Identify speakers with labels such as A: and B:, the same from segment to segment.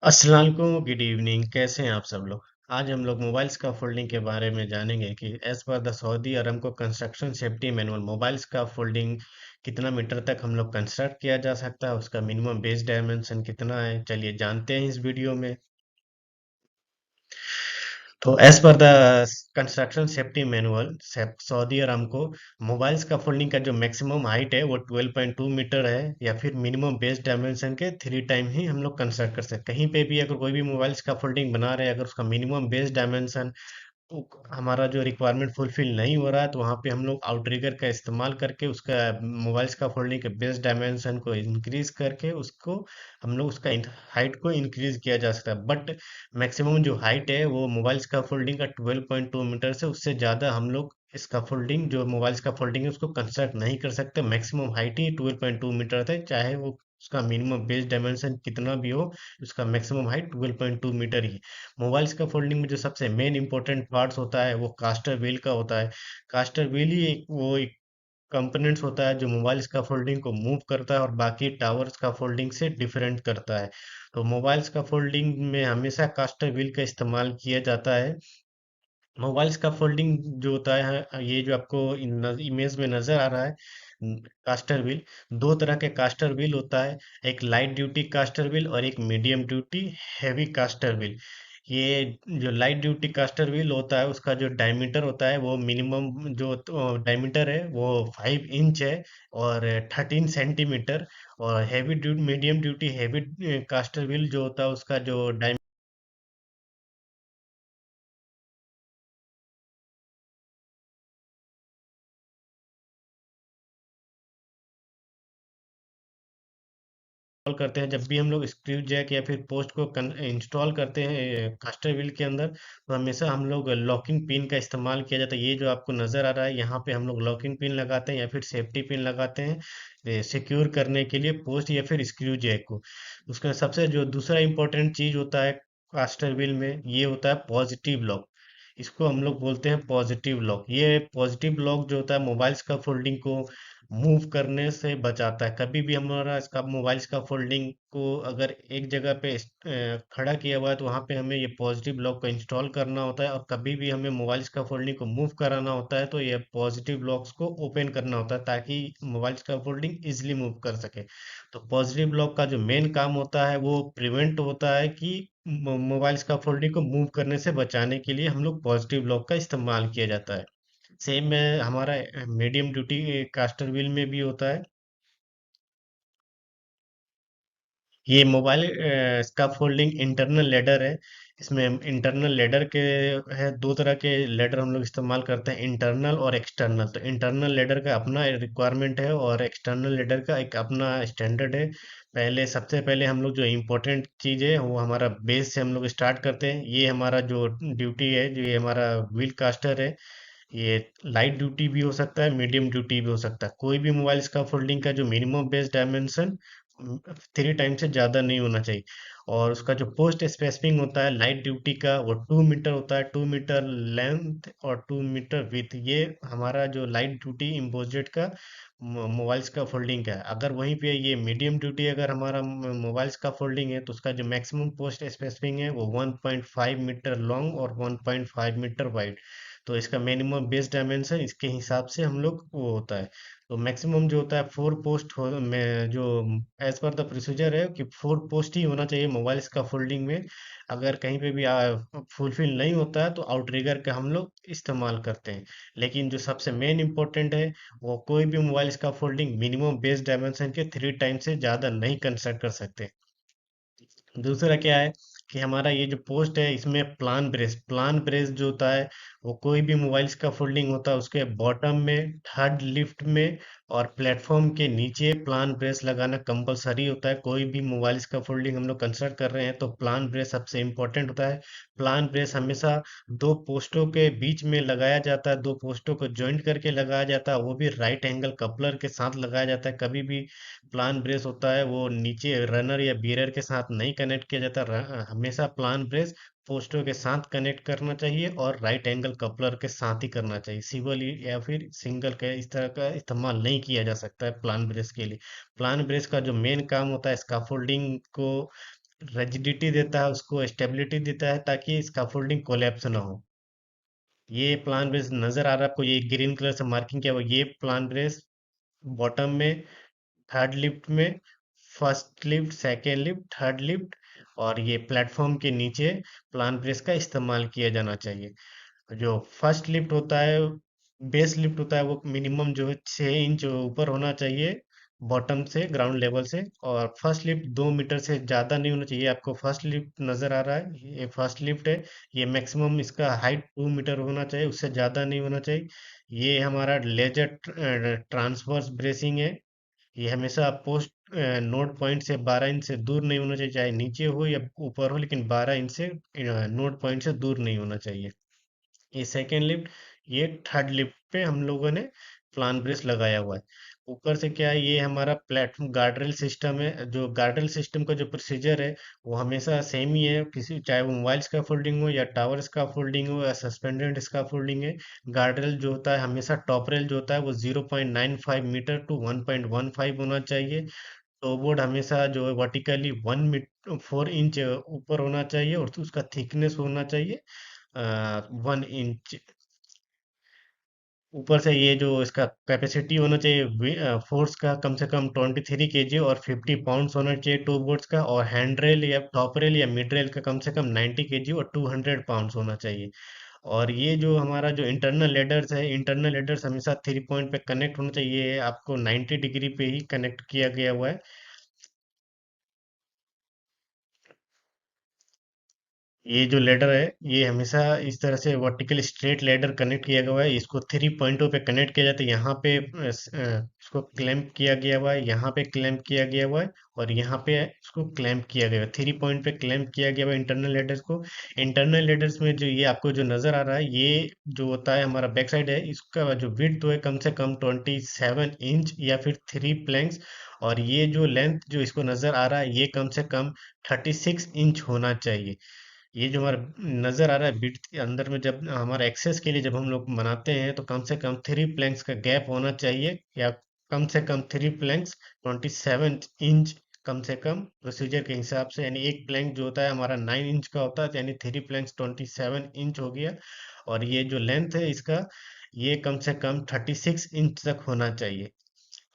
A: अस्सलाम वालेकुम, good evening. कैसे हैं आप सब लोग? आज हम लोग मोबाइल्स का फोल्डिंग के बारे में जानेंगे कि as per the Saudi Aramco construction safety manual mobiles का फोल्डिंग कितना मीटर तक हम लोग कंस्ट्रक्ट किया जा सकता है, उसका मिनिमम बेस डायमेंशन कितना है। चलिए जानते हैं इस वीडियो में। तो as per the construction safety manual Saudi Aramco mobiles का फोल्डिंग का जो मैक्सिमम हाइट है वो 12.2 मीटर है, या फिर मिनिमम बेस डायमेंशन के 3 टाइम ही हम लोग कंस्ट्रक्ट कर सकते हैं। कहीं पे भी अगर कोई भी मोबाइल्स का फोल्डिंग बना रहे हैं, अगर उसका मिनिमम बेस डायमेंशन हमारा जो रिक्वायरमेंट फुलफिल नहीं हो रहा है, तो वहाँ पे हम लोग आउटरिगर का इस्तेमाल करके उसका मोबाइल का फोल्डिंग के बेस डायमेंशन को इंक्रीज करके उसको हम लोग उसका हाइट को इंक्रीज किया जा सकता है। बट मैक्सिमम जो हाइट है वो मोबाइल्स का फोल्डिंग का 12.2 मीटर से उससे ज़्यादा हम लोग इसका फोल्डिंग जो मोबाइल्स का फोल्डिंग है उसको कंस्ट्रक्ट नहीं कर सकते। मैक्सिमम हाइट ही 12.2 मीटर है, चाहे वो उसका मिनिमम बेस डायमेंशन कितना भी हो, उसका मैक्सिमम हाइट 12.2 मीटर ही। मोबाइल्स का फोल्डिंग में जो सबसे मेन इंपॉर्टेंट पार्ट्स होता है वो कास्टर व्हील का होता है। कास्टर व्हील ही एक कंपोनेंट्स होता है जो मोबाइल्स का फोल्डिंग को मूव करता है और बाकी टावर्स का फोल्डिंग से डिफरेंट करता है। तो मोबाइल्स का फोल्डिंग में हमेशा कास्टर व्हील का इस्तेमाल किया जाता है। मोबाइल्स का फोल्डिंग जो होता है, ये जो आपको इमेज में नजर आ रहा है, कास्टर व्हील, दो तरह के कास्टर व्हील होता है। एक लाइट ड्यूटी कास्टर व्हील और एक medium duty heavy castor wheel. ये जो लाइट ड्यूटी कास्टर व्हील होता है उसका जो डायमीटर होता है वो मिनिमम जो डायमीटर है वो 5 इंच है और 13 सेंटीमीटर। और heavy duty medium duty heavy castor wheel जो होता है उसका जो इंस्टॉल करते हैं, जब भी हम लोग स्क्रू जैक या फिर पोस्ट को इंस्टॉल करते हैं कास्टर व्हील के अंदर, तो हमेशा हम लोग लॉकिंग पिन का इस्तेमाल किया जाता है। ये जो आपको नज़र आ रहा है यहाँ पे हम लोग लॉकिंग पिन लगाते हैं या फिर सेफ्टी पिन लगाते हैं सिक्योर करने के लिए पोस्ट या फिर स्क्रू जैक को। उसका सबसे जो दूसरा इंपॉर्टेंट चीज होता है कास्टर व्हील में, ये होता है पॉजिटिव लॉक। इसको हम लोग बोलते हैं पॉजिटिव लॉक। ये पॉजिटिव लॉक जो होता है मोबाइल्स का फोल्डिंग को मूव करने से बचाता है। कभी भी हमारा इसका मोबाइल्स का फोल्डिंग को अगर एक जगह पे खड़ा किया हुआ है तो वहां पे हमें ये पॉजिटिव लॉक को इंस्टॉल करना होता है, और कभी भी हमें मोबाइल्स का फोल्डिंग को मूव कराना होता है तो ये पॉजिटिव लॉक्स को ओपन करना होता है ताकि मोबाइल्स का फोल्डिंग इजिली मूव कर सके। तो पॉजिटिव लॉक का जो मेन काम होता है वो प्रिवेंट होता है कि मोबाइल्स का फोल्डिंग को मूव करने से बचाने के लिए हम लोग पॉजिटिव लॉक का इस्तेमाल किया जाता है। सेम हमारा मीडियम ड्यूटी कास्टर व्हील में भी होता है। ये मोबाइल इसका फोल्डिंग इंटरनल लेडर है। इसमें इंटरनल लेडर के है, दो तरह के लेडर हम लोग इस्तेमाल करते हैं, इंटरनल और एक्सटर्नल। तो इंटरनल लेडर का अपना रिक्वायरमेंट है और एक्सटर्नल लेडर का एक अपना स्टैंडर्ड है। पहले सबसे पहले हम लोग जो इम्पोर्टेंट चीज़ है वो हमारा बेस से हम लोग स्टार्ट करते हैं। ये हमारा जो ड्यूटी है, जो ये हमारा व्हील कास्टर है, ये लाइट ड्यूटी भी हो सकता है, मीडियम ड्यूटी भी हो सकता है। कोई भी मोबाइल का फोल्डिंग का जो मिनिमम बेस डायमेंशन 3 टाइम से ज़्यादा नहीं होना चाहिए। और उसका जो पोस्ट स्पेसिफिक होता है लाइट ड्यूटी का वो 2 मीटर होता है, 2 मीटर लेंथ और 2 मीटर विथ। ये हमारा जो लाइट ड्यूटी इम्पोजिट का मोबाइल्स का फोल्डिंग का है। अगर वहीं पे ये मीडियम ड्यूटी अगर हमारा मोबाइल्स का फोल्डिंग है तो उसका जो मैक्सिमम पोस्ट स्पेसिफिक है वो 1.5 मीटर लॉन्ग और 1.5 मीटर वाइड। तो इसका मिनिमम बेस डायमेंशन इसके हिसाब से हम लोग वो होता है। तो मैक्सिमम जो होता है 4 पोस्ट में जो एज पर द प्रोसीजर है कि 4 पोस्ट ही होना चाहिए मोबाइल्स का फोल्डिंग में। अगर कहीं पे भी फुलफिल नहीं होता है तो आउटरिगर का हम लोग इस्तेमाल करते हैं। लेकिन जो सबसे मेन इंपॉर्टेंट है वो कोई भी मोबाइल्स का फोल्डिंग मिनिमम बेस डायमेंशन के 3 टाइम से ज़्यादा नहीं कंस्ट्रक्ट कर सकते। दूसरा क्या है कि हमारा ये जो पोस्ट है इसमें प्लान ब्रेस जो होता है वो कोई भी मोबाइल्स का फोल्डिंग होता है उसके बॉटम में, थर्ड लिफ्ट में और प्लेटफॉर्म के नीचे प्लान ब्रेस लगाना कंपलसरी होता है। कोई भी मोबाइल्स का फोल्डिंग हम लोग कंसिडर कर रहे हैं तो प्लान ब्रेस सबसे इम्पोर्टेंट होता है। प्लान ब्रेस हमेशा दो पोस्टों के बीच में लगाया जाता है, दो पोस्टों को ज्वाइंट करके लगाया जाता है, वो भी राइट एंगल कपलर के साथ लगाया जाता है। कभी भी प्लान ब्रेस होता है वो नीचे रनर या बीरर के साथ नहीं कनेक्ट किया जाता। हमेशा प्लान ब्रेस पोस्टों के साथ कनेक्ट करना चाहिए और राइट एंगल कपलर के साथ ही करना चाहिए। सिंगल या फिर सिंगल का इस तरह का इस्तेमाल नहीं किया जा सकता है प्लान ब्रेस के लिए। प्लान ब्रेस का जो मेन काम होता है स्कैफोल्डिंग को रिजिडिटी देता है, उसको स्टेबिलिटी देता है ताकि स्कैफोल्डिंग कोलैप्स ना हो। ये प्लान ब्रेस नजर आ रहा है आपको, ये ग्रीन कलर से मार्किंग किया हुआ, ये प्लान ब्रेस बॉटम में, थर्ड लिफ्ट में, first lift, second lift, third lift और ये प्लेटफॉर्म के नीचे प्लान ब्रेस का इस्तेमाल किया जाना चाहिए। जो फर्स्ट लिफ्ट होता है, बेस लिफ्ट होता है, वो मिनिमम जो है 6 इंच ऊपर होना चाहिए बॉटम से, ग्राउंड लेवल से। और फर्स्ट लिफ्ट 2 मीटर से ज़्यादा नहीं होना चाहिए। आपको फर्स्ट लिफ्ट नज़र आ रहा है, ये फर्स्ट लिफ्ट है। ये मैक्सिमम इसका हाइट 2 मीटर होना चाहिए, उससे ज़्यादा नहीं होना चाहिए। ये हमारा लेजर ट्रांसवर्स ब्रेसिंग है। ये हमेशा पोस्ट नोड पॉइंट से 12 इंच से दूर नहीं होना चाहिए, चाहे नीचे हो या ऊपर हो, लेकिन 12 इंच से नोड पॉइंट से दूर नहीं होना चाहिए। ये सेकेंड लिफ्ट, ये थर्ड लिफ्ट पे हम लोगों ने प्लान ब्रेस लगाया हुआ है। ऊपर से क्या है, ये हमारा प्लेटफॉर्म गार्डरेल सिस्टम है। जो गार्डरेल सिस्टम का जो प्रोसीजर है वो हमेशा सेम ही है, किसी चाहे वो मोबाइल का फोल्डिंग हो या टावर का फोल्डिंग हो या सस्पेंडेड इसका फोल्डिंग है। गार्डरेल जो होता है हमेशा, टॉप रेल जो होता है वो 0.95 मीटर टू 1.15 होना चाहिए। टो बोर्ड हमेशा जो है वर्टिकली 1 4 इंच ऊपर होना चाहिए और उसका थिकनेस होना चाहिए 1 इंच। ऊपर से ये जो इसका कैपेसिटी होना चाहिए फोर्स का, कम से कम 23 kg और 50 पाउंड्स होना चाहिए टू बोर्ड्स का। और हैंड रेल या टॉप रेल या मिड रेल का कम से कम 90 kg और 200 पाउंड्स होना चाहिए। और ये जो हमारा जो इंटरनल लेडर्स है, इंटरनल लेडर्स हमेशा 3 पॉइंट पे कनेक्ट होना चाहिए। ये आपको 90 डिग्री पे ही कनेक्ट किया गया हुआ है। ये जो लेडर है ये हमेशा इस तरह से वर्टिकल स्ट्रेट लेडर कनेक्ट किया गया है। इसको 3 पॉइंटों पे कनेक्ट किया जाता है। यहाँ पे इसको क्लैंप किया गया हुआ है, यहाँ पे क्लैंप किया गया हुआ है और यहाँ पे इसको क्लैंप किया गया है। 3 पॉइंट पे क्लैंप किया गया हुआ है इंटरनल लेडर्स को। इंटरनल लेडर्स में जो ये आपको जो नजर आ रहा है, ये जो होता है हमारा बैक साइड है, इसका जो विड्थ है कम से कम 27 इंच या फिर 3 प्लैंक्स। और ये जो लेंथ जो इसको नजर आ रहा है, ये कम से कम 36 इंच होना चाहिए। ये जो हमारा नजर आ रहा है बिट के अंदर में, जब हमारा एक्सेस के लिए जब हम लोग बनाते हैं तो कम से कम 3 प्लैंक्स का गैप होना चाहिए, या कम से कम 3 प्लैंक्स 27 इंच कम से कम प्रोसीजर के हिसाब से। यानी एक प्लैंक जो होता है हमारा 9 इंच का होता है, तो यानी 3 प्लैंक्स 27 इंच हो गया। और ये जो लेंथ है इसका, ये कम से कम 36 इंच तक होना चाहिए।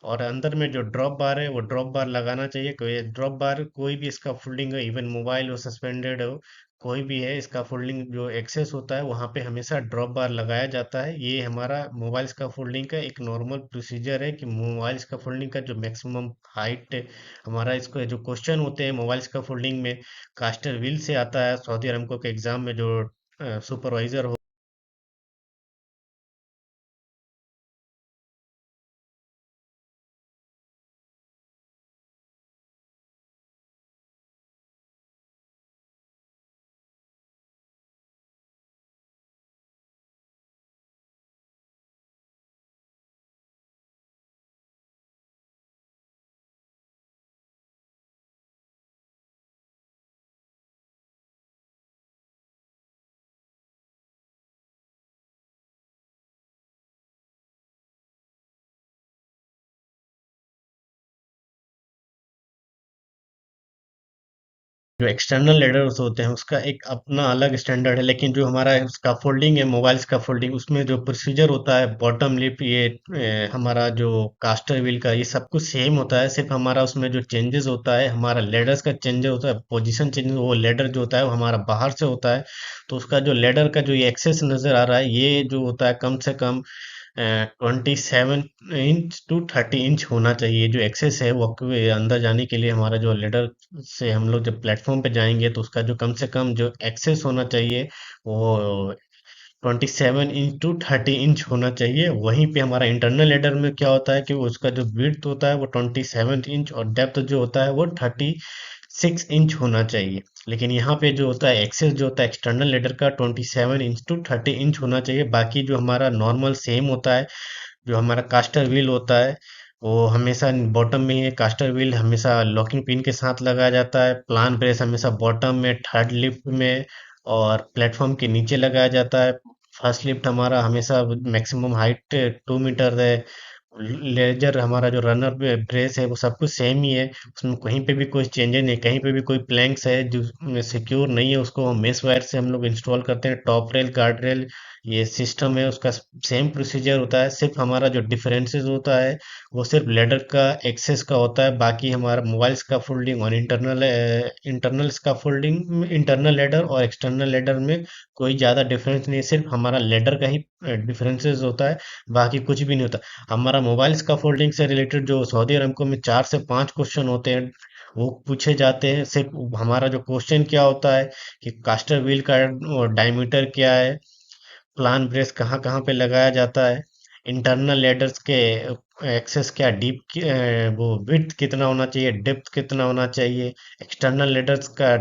A: और अंदर में जो ड्रॉप बार है वो ड्रॉप बार लगाना चाहिए। कोई ड्रॉप बार कोई भी इसका फोल्डिंग है, इवन मोबाइल हो, सस्पेंडेड हो, कोई भी है, इसका फोल्डिंग जो एक्सेस होता है वहां पे हमेशा ड्रॉप बार लगाया जाता है। ये हमारा मोबाइल्स का फोल्डिंग का एक नॉर्मल प्रोसीजर है कि मोबाइल्स का फोल्डिंग का जो मैक्सिमम हाइट हमारा, इसको जो क्वेश्चन होते हैं मोबाइल्स का फोल्डिंग में, कास्टर व्हील से आता है। सऊदी अरमको के एग्जाम में जो सुपरवाइजर हो, जो एक्सटर्नल लेडर्स होते हैं उसका एक अपना अलग स्टैंडर्ड है। लेकिन जो हमारा इसका फोल्डिंग है, मोबाइल्स का फोल्डिंग, उसमें जो प्रोसीजर होता है, बॉटम लिप, ये हमारा जो कास्टर व्हील का, ये सब कुछ सेम होता है। सिर्फ हमारा उसमें जो चेंजेस होता है, हमारा लेडर्स का चेंजेस होता है, पोजीशन चेंजेस, वो लेडर जो होता है वो हमारा बाहर से होता है। तो उसका जो लेडर का जो ये एक्सेस नजर आ रहा है, ये जो होता है कम से कम 27 इंच टू 30 इंच होना चाहिए। जो एक्सेस है वो आपके अंदर जाने के लिए, हमारा जो लेडर से हम लोग जब प्लेटफॉर्म पे जाएंगे तो उसका जो कम से कम जो एक्सेस होना चाहिए वो 27 इंच टू 30 इंच होना चाहिए। वहीं पे हमारा इंटरनल लेडर में क्या होता है कि उसका जो विड्थ होता है वो 27 इंच और डेप्थ जो होता है वो 36 इंच होना चाहिए। लेकिन यहाँ पे जो होता है एक्सेस जो होता है एक्सटर्नल लेडर का, 27 इंच टू 30 इंच होना चाहिए। बाकी जो हमारा नॉर्मल सेम होता है, जो हमारा कास्टर व्हील होता है वो हमेशा बॉटम में ही है। कास्टर व्हील हमेशा लॉकिंग पिन के साथ लगाया जाता है। प्लान ब्रेस हमेशा बॉटम में, थर्ड लिफ्ट में और प्लेटफॉर्म के नीचे लगाया जाता है। फर्स्ट लिफ्ट हमारा हमेशा मैक्सिमम हाइट 2 मीटर है, लेजर हमारा जो रनर ब्रेस है वो सब कुछ सेम ही है। उसमें कहीं पे भी कोई चेंजेस नहीं, कहीं पे भी कोई प्लैंक्स है जो सिक्योर नहीं है, उसको हम मेश वायर से हम लोग इंस्टॉल करते हैं। टॉप रेल, गार्ड रेल, ये सिस्टम है उसका सेम प्रोसीजर होता है। सिर्फ हमारा जो डिफरेंसेस होता है वो सिर्फ लेडर का एक्सेस का होता है। बाकी हमारा मोबाइल स्कैफोल्डिंग और इंटरनल स्कैफोल्डिंग, इंटरनल लेडर और एक्सटर्नल लेडर में कोई ज़्यादा डिफरेंस नहीं है। सिर्फ हमारा लेडर का ही डिफरेंसेस होता है, बाकी कुछ भी नहीं होता। हमारा मोबाइल स्कैफोल्डिंग से रिलेटेड जो सऊदी अरमको में 4 से 5 क्वेश्चन होते हैं वो पूछे जाते हैं। सिर्फ हमारा जो क्वेश्चन क्या होता है कि कास्टर व्हील का डायमीटर क्या है, प्लान ब्रेस कहाँ कहाँ पे लगाया जाता है, इंटरनल लेडर्स के एक्सेस क्या डीप, वो विड्थ कितना होना चाहिए, डेप्थ कितना होना चाहिए, एक्सटर्नल लेडर्स का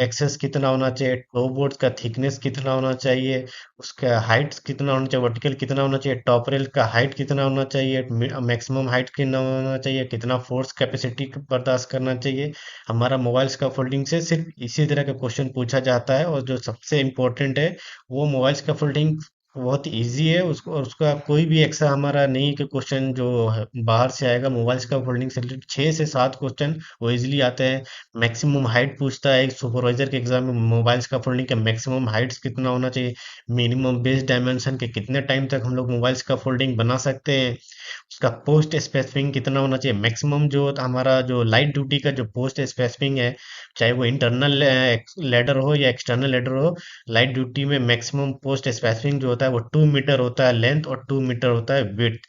A: एक्सेस कितना होना चाहिए, टो बोर्ड का थिकनेस कितना होना चाहिए, उसका हाइट कितना होना चाहिए, वर्टिकल कितना होना चाहिए, टॉप रेल का हाइट कितना होना चाहिए, मैक्सिमम हाइट कितना होना चाहिए, कितना फोर्स कैपेसिटी बर्दाश्त करना चाहिए। हमारा मोबाइल का फोल्डिंग से सिर्फ इसी तरह का क्वेश्चन पूछा जाता है। और जो सबसे इम्पोर्टेंट है वो मोबाइल स्कैफोल्डिंग बहुत इजी है, उसको और उसका कोई भी एक्स्ट्रा हमारा नहीं है कि क्वेश्चन जो है बाहर से आएगा। मोबाइल स्कैफोल्डिंग से रिलेटेड 6 से 7 क्वेश्चन वो इजीली आते हैं। मैक्सिमम हाइट पूछता है, एक सुपरवाइजर के एग्जाम में मोबाइल स्कैफोल्डिंग का मैक्सिमम हाइट्स कितना होना चाहिए, मिनिमम बेस डायमेंशन के कितने टाइम तक हम लोग मोबाइल स्कैफोल्डिंग बना सकते हैं, उसका पोस्ट स्पेसिफिंग कितना होना चाहिए, मैक्सिमम जो हमारा जो लाइट ड्यूटी का जो पोस्ट स्पेसिफिंग है, चाहे वो इंटरनल लेडर हो या एक्सटर्नल लेडर हो, लाइट ड्यूटी में मैक्सिमम पोस्ट स्पेसिफिंग जो होता है वो 2 मीटर होता है लेंथ और 2 मीटर होता है विड्थ।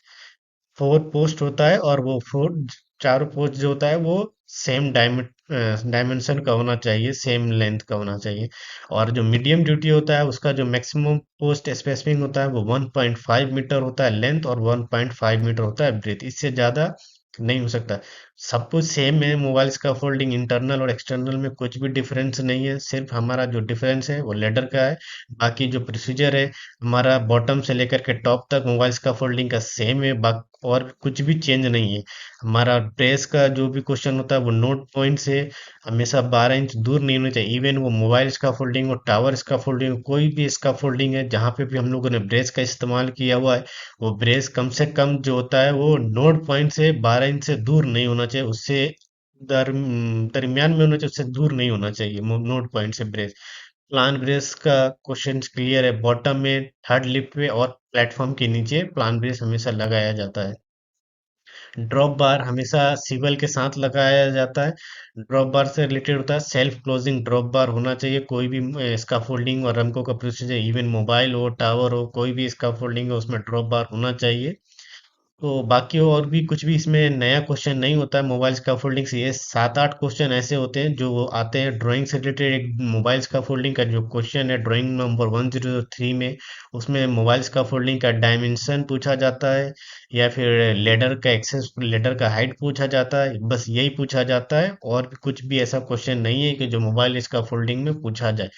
A: 4 पोस्ट होता है और वो फोर चारों पोस्ट जो होता है वो सेम डायमेंशन का होना चाहिए, सेम लेंथ का होना चाहिए। और जो मीडियम ड्यूटी होता है उसका जो मैक्सिमम पोस्ट स्पेसिफिक होता है वो 1.5 मीटर होता है लेंथ और 1.5 मीटर होता है ब्रेथ, इससे ज़्यादा नहीं हो सकता। सब कुछ सेम है, मोबाइल का फोल्डिंग इंटरनल और एक्सटर्नल में कुछ भी डिफरेंस नहीं है। सिर्फ हमारा जो डिफरेंस है वो लेडर का है। बाकी जो प्रोसीजर है हमारा बॉटम से लेकर के टॉप तक मोबाइल का फोल्डिंग का सेम है, और कुछ भी चेंज नहीं है। हमारा प्रेस का जो भी क्वेश्चन होता है वो नोट पॉइंट से हमेशा 12 इंच दूर नहीं होना चाहिए। इवन वो मोबाइल इसका फोल्डिंग हो, टावर इसका फोल्डिंग हो, कोई भी इसका फोल्डिंग है जहाँ पे भी हम लोगों ने ब्रेस का इस्तेमाल किया हुआ है, वो ब्रेस कम से कम जो होता है वो नोट पॉइंट से 12 इंच से दूर नहीं होना चाहिए। उससे दरमियान में होना चाहिए, उससे दूर नहीं होना चाहिए नोट पॉइंट से ब्रेस। प्लान ब्रेस का क्वेश्चन क्लियर है, बॉटम में, थर्ड लिप पे और प्लेटफॉर्म के नीचे प्लान ब्रेस हमेशा लगाया जाता है। ड्रॉप बार हमेशा सिवल के साथ लगाया जाता है। ड्रॉप बार से रिलेटेड होता है सेल्फ क्लोजिंग ड्रॉप बार होना चाहिए। कोई भी इसका फोल्डिंग और रमको का प्रोसीजर, इवन मोबाइल हो, टावर हो, कोई भी इसका फोल्डिंग है उसमें ड्रॉप बार होना चाहिए। तो बाकी और भी कुछ भी इसमें नया क्वेश्चन नहीं होता है मोबाइल स्कैफोल्डिंग से। ये 7-8 क्वेश्चन ऐसे होते हैं जो आते हैं ड्राइंग से रिलेटेड। एक मोबाइल स्कैफोल्डिंग का जो क्वेश्चन है ड्राइंग नंबर 103 में, उसमें मोबाइल स्कैफोल्डिंग का डायमेंशन पूछा जाता है या फिर लेडर का एक्सेस, लेडर का हाइट पूछा जाता है, बस यही पूछा जाता है। और भी कुछ भी ऐसा क्वेश्चन नहीं है कि जो मोबाइल स्कैफोल्डिंग में पूछा जाए।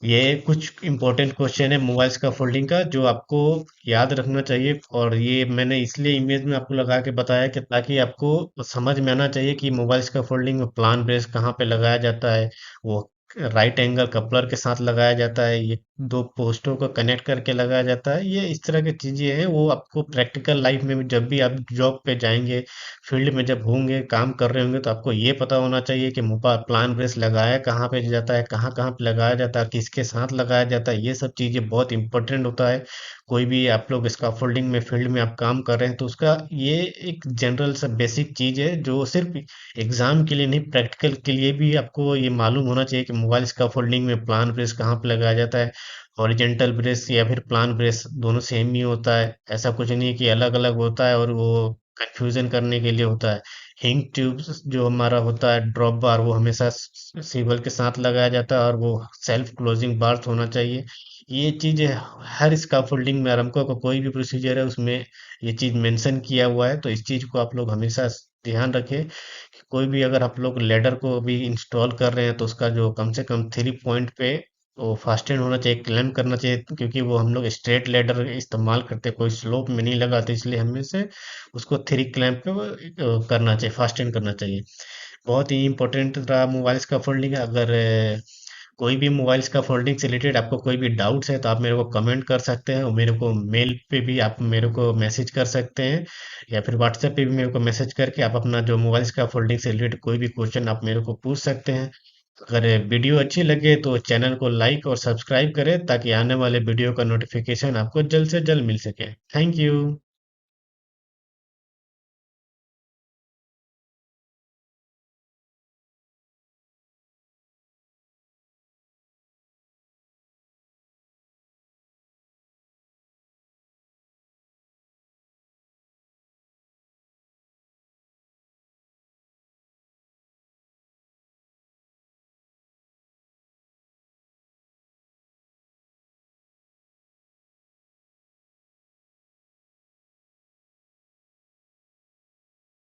A: ये कुछ इंपॉर्टेंट क्वेश्चन है मोबाइल्स का फोल्डिंग का जो आपको याद रखना चाहिए। और ये मैंने इसलिए इमेज में आपको लगा के बताया कि ताकि आपको समझ में आना चाहिए कि मोबाइल्स का फोल्डिंग में प्लान ब्रेस कहाँ पे लगाया जाता है। वो राइट एंगल कपलर के साथ लगाया जाता है, ये दो पोस्टों को कनेक्ट करके लगाया जाता है। ये इस तरह की चीजें हैं, वो आपको प्रैक्टिकल लाइफ में भी जब भी आप जॉब पे जाएंगे, फील्ड में जब होंगे, काम कर रहे होंगे, तो आपको ये पता होना चाहिए कि प्लान ब्रेस लगाया कहाँ पे जाता है, कहाँ कहाँ पे लगाया जाता है, किसके साथ लगाया जाता है। ये सब चीजें बहुत इंपॉर्टेंट होता है। कोई भी आप लोग स्कैफोल्डिंग में फील्ड में आप काम कर रहे हैं तो उसका ये एक जनरल सा बेसिक चीज है जो सिर्फ एग्जाम के लिए नहीं, प्रैक्टिकल के लिए भी आपको ये मालूम होना चाहिए कि मोबाइल स्कैफोल्डिंग में प्लान ब्रेस कहाँ पे लगाया जाता है। हॉरिजेंटल ब्रेस या फिर प्लान ब्रेस दोनों सेम ही होता है, ऐसा कुछ नहीं है कि अलग अलग होता है और वो कंफ्यूजन करने के लिए होता है। हिंग ट्यूब्स जो हमारा होता है ड्रॉप बार वो हमेशा सीवल के साथ लगाया जाता है और वो सेल्फ क्लोजिंग बार्स होना चाहिए। ये चीज हर स्कैफोल्डिंग में अरामको का कोई भी प्रोसीजर है उसमें ये चीज मेंशन किया हुआ है। तो इस चीज को आप लोग हमेशा ध्यान रखें कि कोई भी अगर आप लोग लेडर को भी इंस्टॉल कर रहे हैं तो उसका जो कम से कम 3 पॉइंट पे वो फास्टेन होना चाहिए, क्लैंप करना चाहिए। क्योंकि वो हम लोग स्ट्रेट लेडर इस्तेमाल करते हैं, कोई स्लोप में नहीं लगाते, इसलिए हमें से उसको 3 क्लैंप पे करना चाहिए, फास्टेन करना चाहिए। बहुत ही इंपॉर्टेंट रहा मोबाइल का फोल्डिंग। अगर कोई भी मोबाइल्स का फोल्डिंग से रिलेटेड आपको कोई भी डाउट्स है तो आप मेरे को कमेंट कर सकते हैं, और मेरे को मेल पे भी आप मेरे को मैसेज कर सकते हैं, या फिर व्हाट्सएप पे भी मेरे को मैसेज करके आप अपना जो मोबाइल्स का फोल्डिंग से रिलेटेड कोई भी क्वेश्चन आप मेरे को पूछ सकते हैं। अगर वीडियो अच्छी लगे तो चैनल को लाइक और सब्सक्राइब करें, ताकि आने वाले वीडियो का नोटिफिकेशन आपको जल्द से जल्द मिल सके। Thank you.